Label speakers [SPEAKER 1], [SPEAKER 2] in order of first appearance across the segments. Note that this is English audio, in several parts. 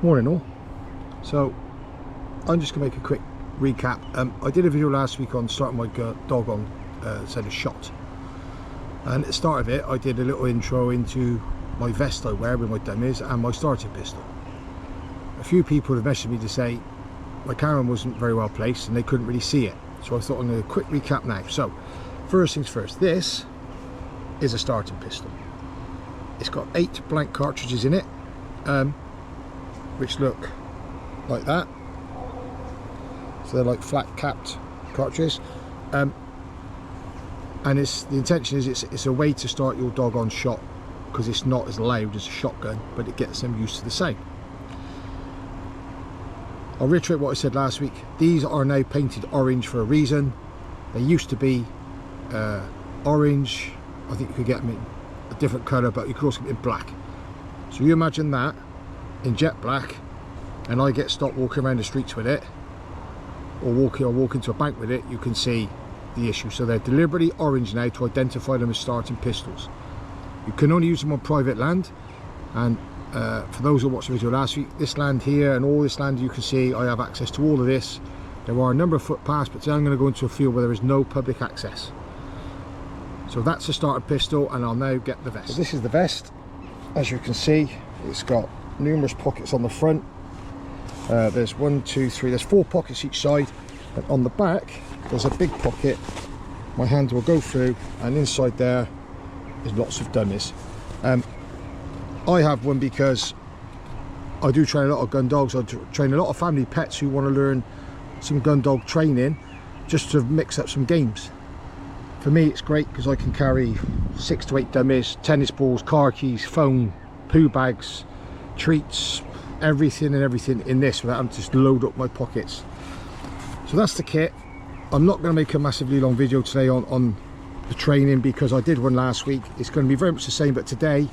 [SPEAKER 1] Morning all. So I'm just going to make a quick recap. I did a video last week on starting my dog on set of shot, and at the start of it I did a little intro into my vest I wear with my dummies and my starting pistol. A few people have messaged me to say my camera wasn't very well placed and they couldn't really see it, so I thought I'm going to quick recap now. So first things first, this is a starting pistol. It's got 8 blank cartridges in it, which look like that. So they're like flat capped cartridges, and the intention is it's a way to start your dog on shot, because it's not as loud as a shotgun, but it gets them used to the sound. I'll reiterate what I said last week. These are now painted orange for a reason. They used to be orange. I think you could get them in a different colour, but you could also get them in black. So you imagine that in jet black, and I get stopped walking around the streets with it, or walk into a bank with it, you can see the issue. So they're deliberately orange now to identify them as starting pistols. You can only use them on private land, and for those who watched the video last week, this land here and all this land you can see, I have access to all of this. There are a number of footpaths, but today I'm going to go into a field where there is no public access. So that's the starter pistol, and I'll now get the vest. So this is the vest. As you can see, it's got numerous pockets on the front. There's 1, 2, 3, there's 4 pockets each side, and on the back there's a big pocket my hand will go through, and inside there is lots of dummies. I have one because I do train a lot of gun dogs. I train a lot of family pets who want to learn some gun dog training, just to mix up some games. For me it's great because I can carry 6 to 8 dummies, tennis balls, car keys, phone, poo bags, treats, everything in this without having to just load up my pockets. So that's the kit. I'm not going to make a massively long video today on the training, because I did one last week. It's going to be very much the same, but today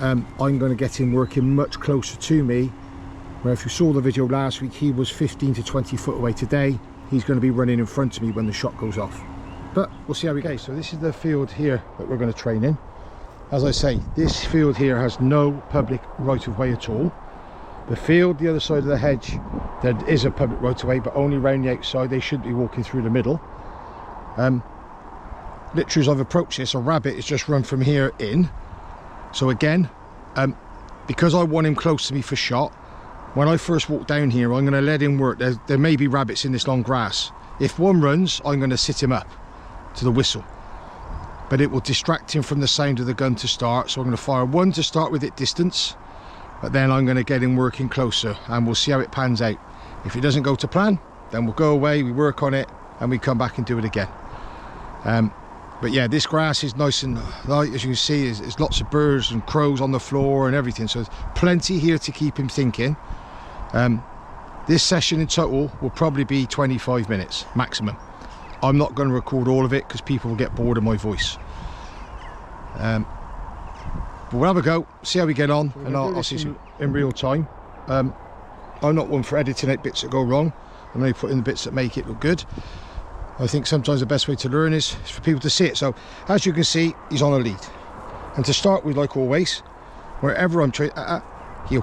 [SPEAKER 1] I'm going to get him working much closer to me, where if you saw the video last week he was 15 to 20 foot away. Today he's going to be running in front of me when the shot goes off. But we'll see how we go. So this is the field here that we're going to train in. As I say, this field here has no public right of way at all. The field, the other side of the hedge, there is a public right of way, but only around the outside. They should be walking through the middle. Literally as I've approached this, a rabbit has just run from here in. So again, because I want him close to me for shot, when I first walk down here I'm going to let him work. There may be rabbits in this long grass. If one runs, I'm going to sit him up to the whistle, but it will distract him from the sound of the gun to start. So I'm going to fire one to start with at distance, but then I'm going to get him working closer, and we'll see how it pans out. If it doesn't go to plan, then we'll go away, we work on it, and we come back and do it again. But yeah, this grass is nice and light, as you can see. There's lots of birds and crows on the floor and everything, so there's plenty here to keep him thinking. This session in total will probably be 25 minutes maximum. I'm not going to record all of it because people will get bored of my voice. But we'll have a go, see how we get on, and I'll see you in real time. I'm not one for editing out bits that go wrong. I'm only putting the bits that make it look good. I think sometimes the best way to learn is for people to see it. So as you can see, he's on a lead, and to start with, like always, wherever I'm training, heel.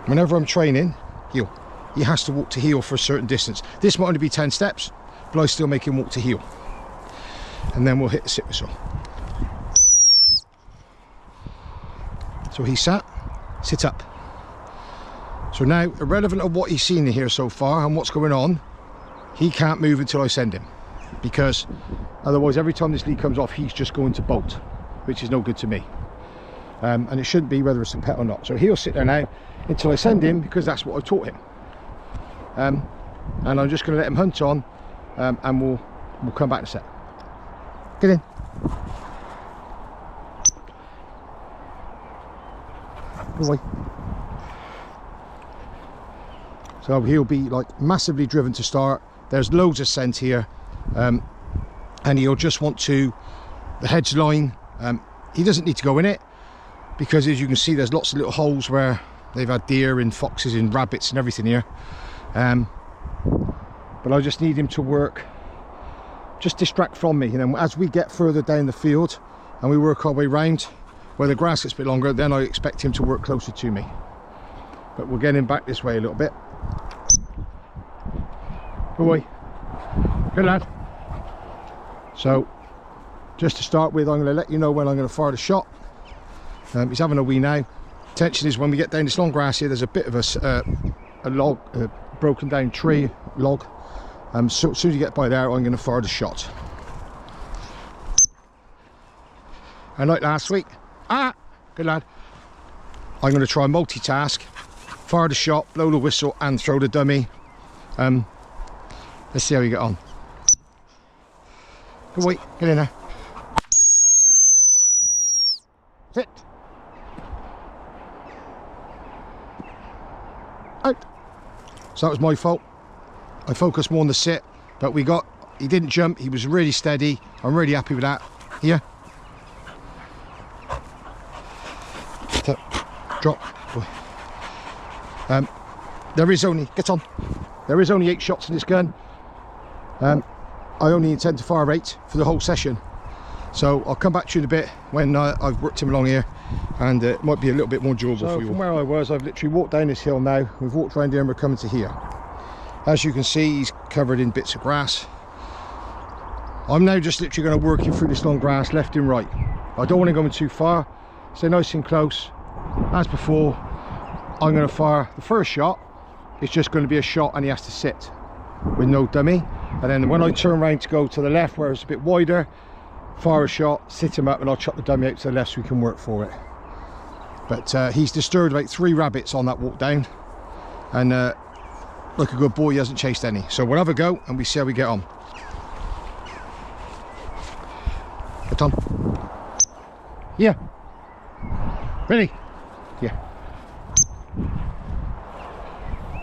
[SPEAKER 1] Whenever I'm training, heel. He has to walk to heel for a certain distance. This might only be 10 steps, but I still make him walk to heel, and then we'll hit the sit whistle. So he sat, sit up. So now, irrelevant of what he's seen in here so far and what's going on, he can't move until I send him, because otherwise every time this lead comes off he's just going to bolt, which is no good to me, and it shouldn't be, whether it's a pet or not. So he'll sit there now until I send him, because that's what I taught him, and I'm just going to let him hunt on, and we'll come back to set. Get in. Go away. So he'll be like massively driven to start. There's loads of scent here, and he'll just want to, the hedge line, he doesn't need to go in it, because as you can see there's lots of little holes where they've had deer and foxes and rabbits and everything here, but I just need him to work, just distract from me. And then as we get further down the field and we work our way round where the grass gets a bit longer, then I expect him to work closer to me. but we'll get him back this way a little bit. Good boy. Good lad. So, just to start with, I'm going to let you know when I'm going to fire the shot. He's having a wee now. Intention is when we get down this long grass here, there's a bit of a log, a broken down tree log. So as soon as you get by there, I'm going to fire the shot. And like last week, good lad. I'm going to try multitask, fire the shot, blow the whistle, and throw the dummy. Let's see how you get on. Good boy, get in there. Sit. Out. So that was my fault. I focused more on the sit, but he didn't jump, he was really steady. I'm really happy with that. Here. Drop. There is only 8 shots in this gun. I only intend to fire 8 for the whole session. So I'll come back to you in a bit when I've worked him along here, and it might be a little bit more durable for you. From where I was, I've literally walked down this hill now. We've walked around here and we're coming to here. As you can see, he's covered in bits of grass. I'm now just literally going to work him through this long grass, left and right. I don't want to go in too far. Stay nice and close. As before, I'm going to fire the first shot. It's just going to be a shot and he has to sit with no dummy. And then when I turn around to go to the left where it's a bit wider, fire a shot, sit him up, and I'll chuck the dummy out to the left so we can work for it. But he's disturbed about 3 rabbits on that walk down, and like a good boy, he hasn't chased any. So we'll have a go and we see how we get on. Get on. Yeah. Ready? Yeah.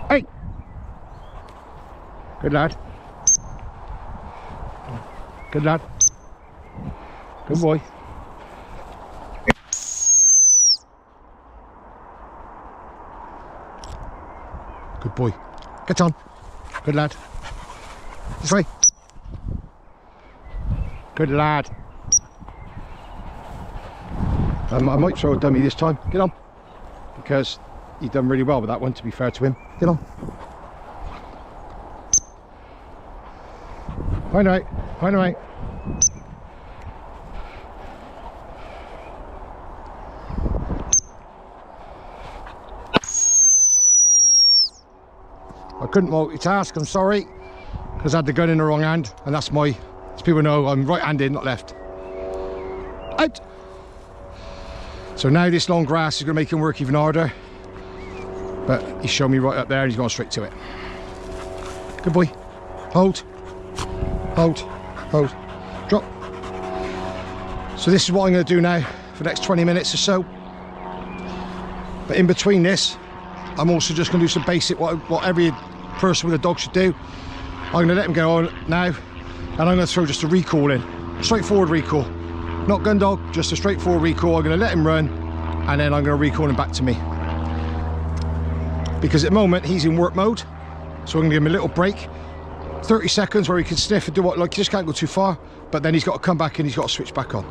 [SPEAKER 1] Hey. Good lad. Good lad. Good boy. Good boy. Get on. Good lad. This way. Good lad. I might throw a dummy this time. Get on. Because he's done really well with that one, to be fair to him. Get on. Find out. Find out. I couldn't multitask, I'm sorry, because I had the gun in the wrong hand, and that's my, as people know, I'm right-handed, not left. Out! So now this long grass is going to make him work even harder, but he's shown me right up there and he's gone straight to it. Good boy. Hold. Hold. Hold. Drop. So this is what I'm going to do now for the next 20 minutes or so. But in between this, I'm also just going to do some basic, what every person with a dog should do. I'm going to let him go on now, and I'm going to throw just a recall in. A straightforward recall. Not gun dog, just a straightforward recall. I'm going to let him run, and then I'm going to recall him back to me. Because at the moment, he's in work mode, so I'm going to give him a little break. 30 seconds where he can sniff and do what, like, he just can't go too far, but then he's got to come back and he's got to switch back on.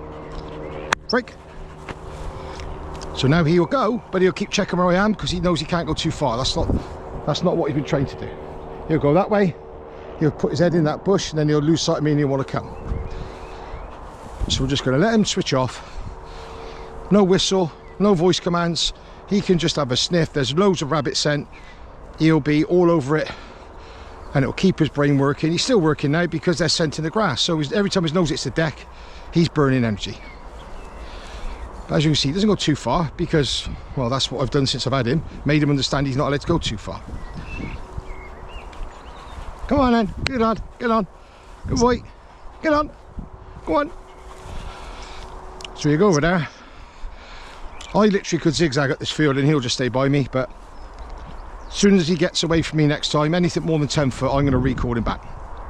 [SPEAKER 1] Break. So now he'll go, but he'll keep checking where I am because he knows he can't go too far. That's not what he's been trained to do. He'll go that way, he'll put his head in that bush, and then he'll lose sight of me and he'll want to come. So we're just going to let him switch off. No whistle, no voice commands. He can just have a sniff. There's loads of rabbit scent. He'll be all over it, and it'll keep his brain working. He's still working now because there's scent in the grass. So every time his nose hits the deck, he's burning energy. As you can see, he doesn't go too far because, well, that's what I've done since I've had him. Made him understand he's not allowed to go too far. Come on then, good lad, get on. Good boy, get on, go on. So you go over there. I literally could zigzag at this field and he'll just stay by me, but as soon as he gets away from me next time, anything more than 10 foot, I'm going to recall him back.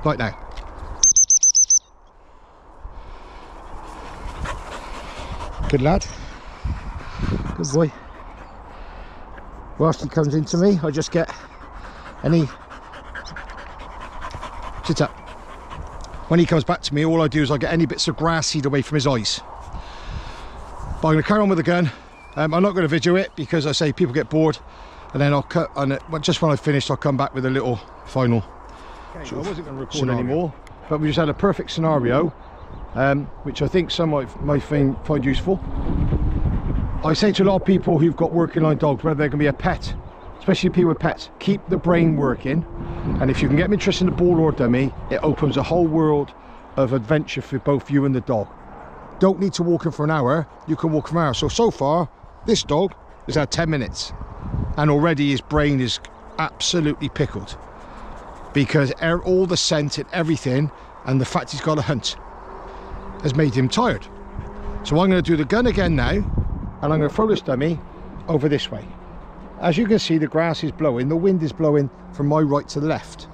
[SPEAKER 1] Right now. Good lad. Good boy. Whilst he comes into me, I just get any... Sit up. When he comes back to me, all I do is I get any bits of grass seed away from his eyes. But I'm going to carry on with the gun. I'm not going to video it because I say people get bored. and then I'll cut on it. But just when I finished, I'll come back with a little final. Okay, I wasn't going to record anymore, but we just had a perfect scenario, which I think some might find useful. I say to a lot of people who've got working line dogs, whether they're going to be a pet, especially people with pets, keep the brain working, and if you can get them interested in the ball or dummy, it opens a whole world of adventure for both you and the dog. Don't need to walk him for an hour, you can walk for an hour. So far, this dog has had 10 minutes, and already his brain is absolutely pickled, because all the scent and everything, and the fact he's got to hunt, has made him tired. So I'm going to do the gun again now, and I'm going to throw this dummy over this way. As you can see, the grass is blowing, the wind is blowing from my right to the left.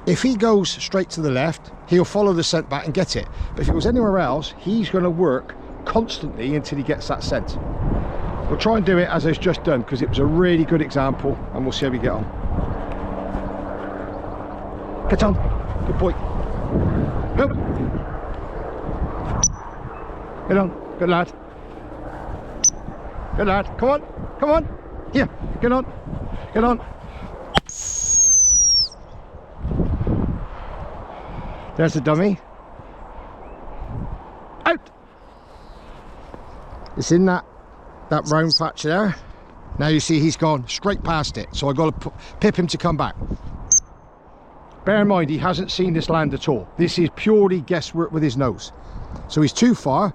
[SPEAKER 1] If he goes straight to the left, he'll follow the scent back and get it. But if he goes anywhere else, he's going to work constantly until he gets that scent. We'll try and do it as I've just done, because it was a really good example, and we'll see how we get on. Get on, good boy. Go. Get on, good lad. Good lad, come on, come on. Here, get on, get on. There's the dummy. Out. It's in that round patch there. Now you see he's gone straight past it, so I've got to pip him to come back. Bear in mind, he hasn't seen this land at all. This is purely guesswork with his nose. So he's too far,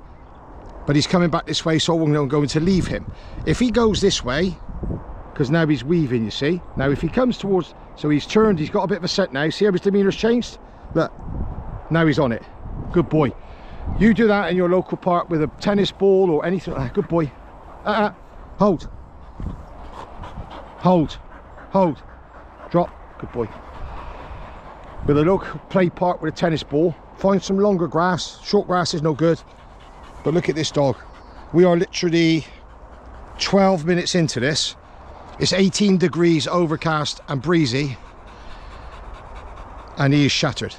[SPEAKER 1] but he's coming back this way, so I'm going to leave him. If he goes this way, because now he's weaving, you see. Now if he comes towards, so he's turned, he's got a bit of a scent now. See how his demeanour's changed? Look, now he's on it. Good boy. You do that in your local park with a tennis ball or anything like that. Good boy. Hold. Hold. Hold. Drop. Good boy. With a local play park with a tennis ball, find some longer grass. Short grass is no good. But look at this dog. We are literally 12 minutes into this. It's 18 degrees, overcast and breezy, and he is shattered.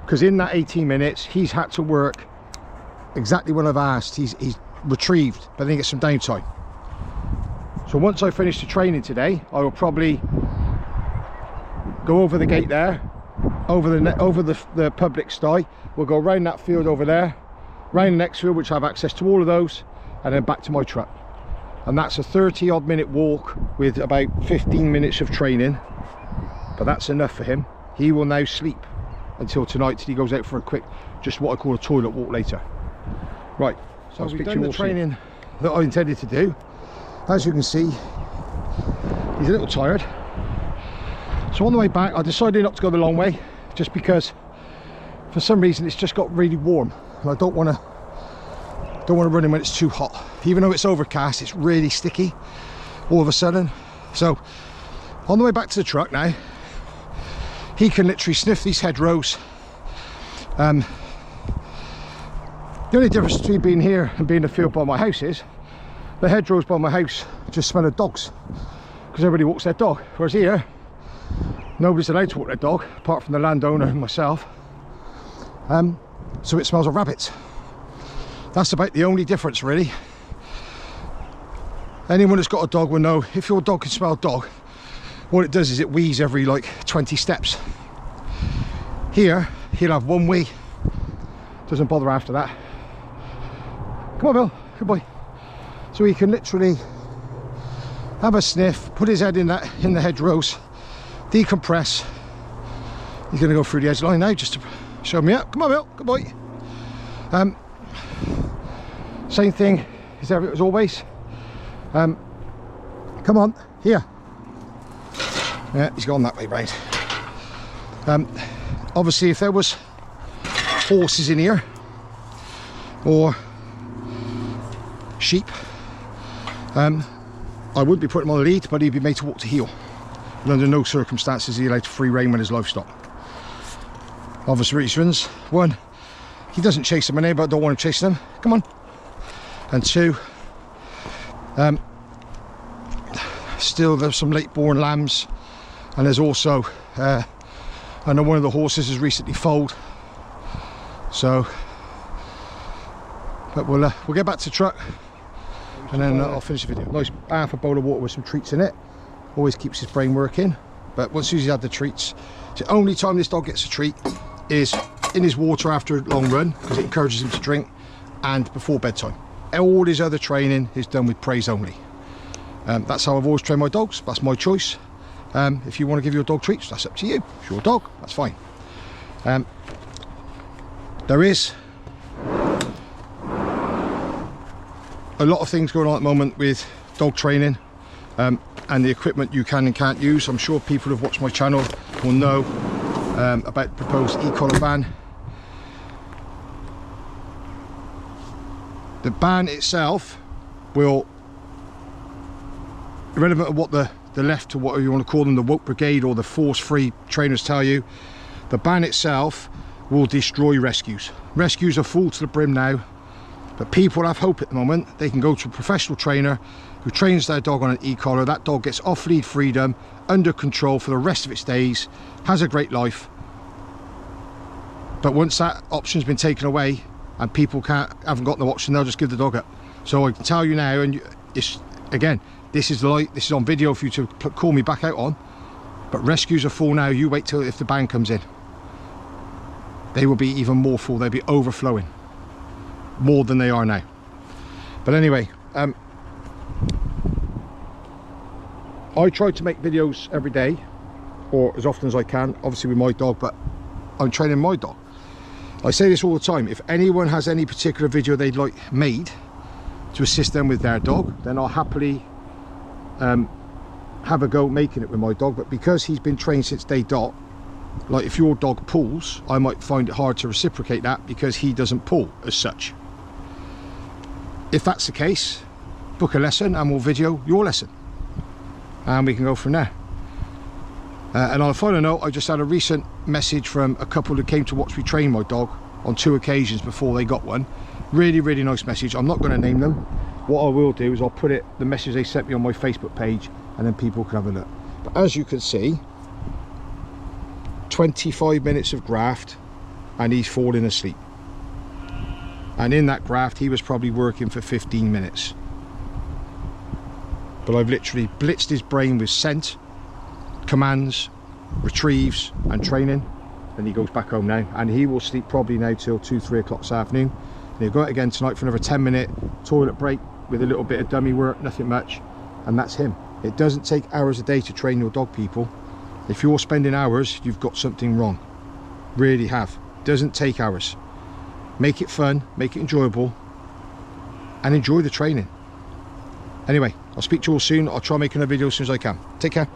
[SPEAKER 1] Because in that 18 minutes, he's had to work exactly what I've asked. He's retrieved, but then he gets some downtime. So once I finish the training today, I will probably go over the gate there, over the public sty. We'll go around that field over there, round the next field, which I have access to all of those, and then back to my truck. And that's a 30-odd minute walk with about 15 minutes of training, but that's enough for him. He will now sleep until tonight, till he goes out for a quick, just what I call a toilet walk later. Right, so I'll speak to you all. Training that I intended to do. As you can see, he's a little tired. So on the way back, I decided not to go the long way, just because for some reason it's just got really warm, and I don't want to run him when it's too hot. Even though it's overcast, it's really sticky all of a sudden. So on the way back to the truck now, he can literally sniff these hedgerows. The only difference between being here and being in the field by my house is the hedgerows by my house just smell of dogs, because everybody walks their dog, whereas here nobody's allowed to walk their dog apart from the landowner and myself. So it smells of rabbits. That's about the only difference, really. Anyone that's got a dog will know, if your dog can smell a dog, what it does is it wheezes every like 20 steps. Here he'll have one wee, doesn't bother after that. Come on, Bill, good boy. So he can literally have a sniff, put his head in the hedgerows, decompress. He's going to go through the edge line now just to show me up. Come on, Bill, good boy. Same thing as always. Come on, here. Yeah, he's gone that way, right. Obviously, if there was horses in here or sheep, I would be putting him on the lead, but he'd be made to walk to heel. And under no circumstances is he allowed to free rein with his livestock. Obvious reasons: one, he doesn't chase them in here, but I don't want him chasing them. Come on. And two, still there's some late born lambs, and there's also I know one of the horses has recently foaled, so but we'll get back to the truck. and then I'll finish the video. Nice half a bowl of water with some treats in it. Always keeps his brain working. But once he's had the treats, the only time this dog gets a treat is in his water after a long run, because it encourages him to drink, and before bedtime. All his other training is done with praise only. That's how I've always trained my dogs. That's my choice. If you want to give your dog treats, that's up to you. It's your dog, that's fine. There is a lot of things going on at the moment with dog training, and the equipment you can and can't use. I'm sure people who've watched my channel will know about the proposed e-collar ban. The ban itself will, irrelevant of what the left, or what you want to call them, the woke brigade or the force-free trainers tell you, the ban itself will destroy rescues. Rescues are full to the brim now, but people have hope at the moment. They can go to a professional trainer who trains their dog on an e-collar. That dog gets off-lead freedom, under control for the rest of its days, has a great life. But once that option's been taken away and people haven't got no option, they'll just give the dog up. So I can tell you now, and it's, again, this is on video for you to call me back out on, but rescues are full now. You wait till if the ban comes in. They will be even more full. They'll be overflowing more than they are now. But anyway, I try to make videos every day, or as often as I can, obviously with my dog, but I'm training my dog. I say this all the time: if anyone has any particular video they'd like made to assist them with their dog, then I'll happily have a go making it with my dog. But because he's been trained since day dot, like if your dog pulls, I might find it hard to reciprocate that because he doesn't pull as such. If that's the case, book a lesson and we'll video your lesson, and we can go from there. And on a final note, I just had a recent message from a couple who came to watch me train my dog on 2 occasions before they got one. Really, really nice message. I'm not going to name them. What I will do is I'll put the message they sent me on my Facebook page, and then people can have a look. But as you can see, 25 minutes of graft and he's falling asleep. And in that graft, he was probably working for 15 minutes. But I've literally blitzed his brain with scent, commands, retrieves and training, and he goes back home now, and he will sleep probably now till 2-3 o'clock this afternoon, and he'll go out again tonight for another 10-minute toilet break with a little bit of dummy work, nothing much, and that's him. It doesn't take hours a day to train your dog, people. If you're spending hours, you've got something wrong. Really have. Doesn't take hours. Make it fun, make it enjoyable, and enjoy the training. Anyway, I'll speak to you all soon. I'll try and make another video as soon as I can. Take care.